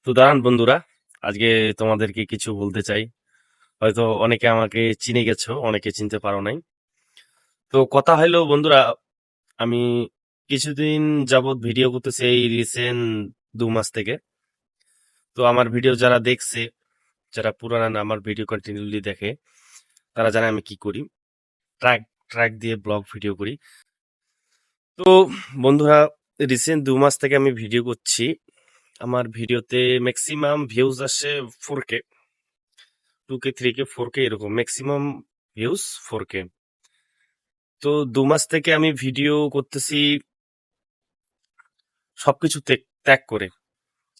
তো দাঁড়ান বন্ধুরা, আজকে তোমাদেরকে কিছু বলতে চাই। হয়তো অনেকে আমাকে চিনে গেছো, অনেকে চিনতে পারো নাই। তো কথা হইলো বন্ধুরা, আমি কিছুদিন যাবত ভিডিও করতেছি এই রিসেন্ট 2 মাস থেকে। তো আমার ভিডিও যারা দেখছে, যারা পুরানা না আমার ভিডিও কন্টিনিউলি দেখে, তারা জানে আমি কি করি। ট্র্যাক ট্র্যাক দিয়ে ব্লগ ভিডিও করি। তো বন্ধুরা, রিসেন্ট 2 মাস থেকে আমি ভিডিও করছি। আমার ভিডিওতে ম্যাক্সিমাম ভিউজ আসে 4K, 2K, 3K, 4K, এরকম ম্যাক্সিমাম ভিউজ 4K। তো 2 মাস থেকে আমি ভিডিও করতেছি সবকিছু ত্যাগ করে।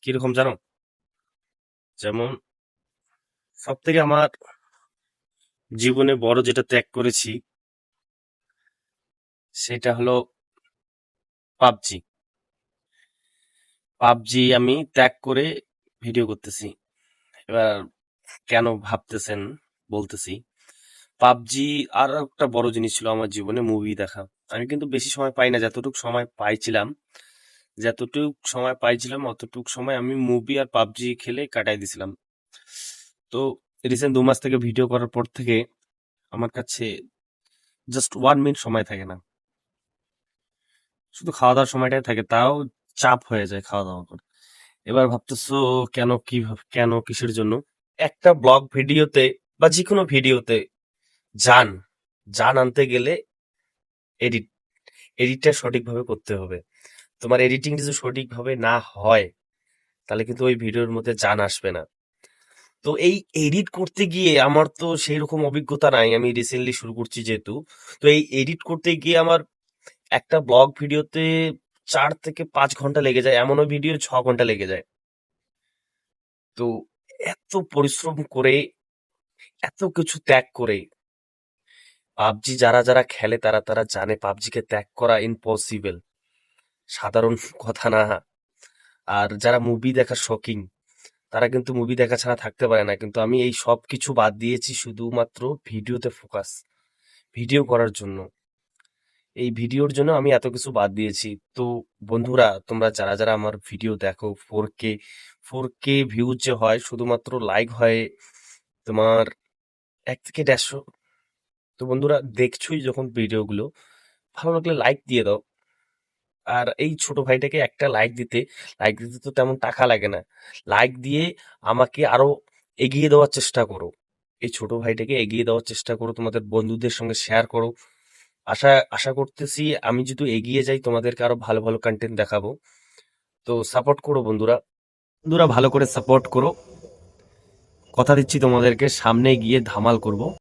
কিরকম জানো? যেমন সব থেকে আমার জীবনে বড় যেটা ত্যাগ করেছি সেটা হলো পাবজি। পাবজি আমি ত্যাগ করে ভিডিও করতেছি। এবার কেন ভাবতেছেন, বলতেছি। পাবজি আর একটা বড় জিনিস ছিল আমার জীবনে, মুভি দেখা। আমি কিন্তু বেশি সময় পাই না, যতটুক সময় পাইছিলাম অতটুক সময় আমি মুভি আর পাবজি খেলে কাটাই দিছিলাম। তো রিসেন্ট 2 মাস থেকে ভিডিও করার পর থেকে আমার কাছে জাস্ট 1 মিনিট সময় থাকে না, শুধু খাওয়া দাওয়ার সময়টাই থাকে, তাও চাপ হয়ে যায় খাওয়া দাওয়া করে। এবার ভাবতেছো কেন, কিসের জন্য? একটা ব্লগ ভিডিওতে বা যে কোনো ভিডিওতে জান জান আনতে গেলে এডিট এডিটটা সঠিকভাবে করতে হবে। তোমার এডিটিং যদি সঠিকভাবে না হয় তাহলে কিন্তু ওই ভিডিওর মধ্যে জান আসবে না। তো এই এডিট করতে গিয়ে আমার তো সেই রকম অভিজ্ঞতা নাই, আমি রিসেন্টলি শুরু করছি যেহেতু। তো এই এডিট করতে গিয়ে আমার একটা ব্লগ ভিডিওতে 4 থেকে 5 ঘন্টা লেগে যায়, এমনও ভিডিও 6 ঘন্টা লেগে যায়। তো এত পরিশ্রম করে, এত কিছু ত্যাগ করে পাবজি যারা যারা খেলে তারা তারা জানে পাবজিকে ত্যাগ করা ইম্পসিবল, সাধারণ কথা না। আর যারা মুভি দেখার শৌখিন তারা কিন্তু মুভি দেখা ছাড়া থাকতে পারে না, কিন্তু আমি এই সব কিছু বাদ দিয়েছি শুধুমাত্র ভিডিওতে ফোকাস, ভিডিও করার জন্য। এই ভিডিওর জন্য আমি এত কিছু বাদ দিয়েছি। তো বন্ধুরা, তোমরা যারা যারা আমার ভিডিও দেখো, 4K ভিউজ যে হয়, শুধুমাত্র লাইক হয় তোমার 1 থেকে 150। তো বন্ধুরা, দেখছোই যখন ভিডিওগুলো, ভালো লাগলে লাইক দিয়ে দাও। আর এই ছোট ভাইটাকে একটা লাইক দিতে তো তেমন টাকা লাগে না। লাইক দিয়ে আমাকে আরো এগিয়ে দেওয়ার চেষ্টা করো। এই ছোট ভাইটাকে এগিয়ে দেওয়ার চেষ্টা করো, তোমাদের বন্ধুদের সঙ্গে শেয়ার করো। আশা আশা করতেছি আমি যদি এগিয়ে যাই তোমাদেরকে আরো ভালো ভালো কন্টেন্ট দেখাবো। তো সাপোর্ট করো বন্ধুরা, বন্ধুরা ভালো করে সাপোর্ট করো। কথা দিচ্ছি তোমাদেরকে সামনে গিয়ে ধামাল করব।